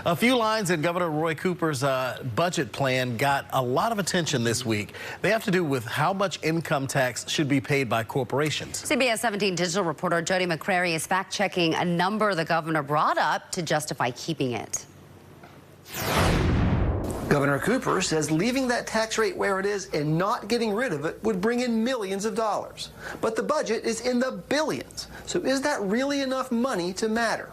A few lines in Governor Roy Cooper's budget plan got a lot of attention this week. They have to do with how much income tax should be paid by corporations. CBS 17 digital reporter Jody McCrary is fact-checking a number the governor brought up to justify keeping it. Governor Cooper says leaving that tax rate where it is and not getting rid of it would bring in millions of dollars. But the budget is in the billions. So is that really enough money to matter?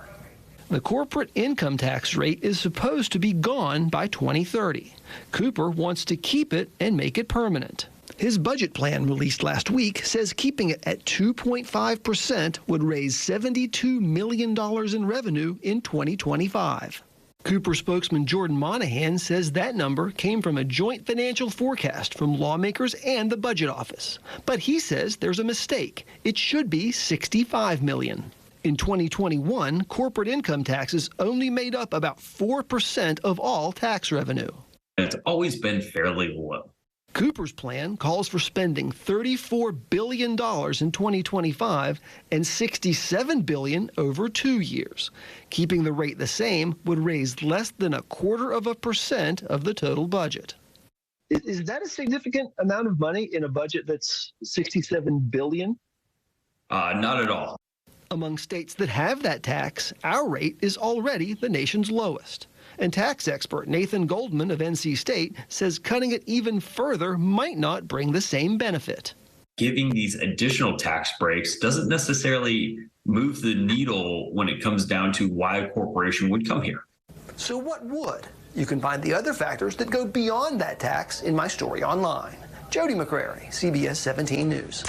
The corporate income tax rate is supposed to be gone by 2030. Cooper wants to keep it and make it permanent. His budget plan released last week says keeping it at 2.5% would raise $72 million in revenue in 2025. Cooper spokesman Jordan Monahan says that number came from a joint financial forecast from lawmakers and the budget office. But he says there's a mistake. It should be $65 million. In 2021, corporate income taxes only made up about 4% of all tax revenue. It's always been fairly low. Cooper's plan calls for spending $34 billion in 2025 and $67 billion over 2 years. Keeping the rate the same would raise less than 0.25% of the total budget. Is that a significant amount of money in a budget that's $67 billion? Not at all. Among states that have that tax, our rate is already the nation's lowest. And tax expert Nathan Goldman of NC State says cutting it even further might not bring the same benefit. Giving these additional tax breaks doesn't necessarily move the needle when it comes down to why a corporation would come here. So what would? You can find the other factors that go beyond that tax in my story online. Jody McCrary, CBS 17 News.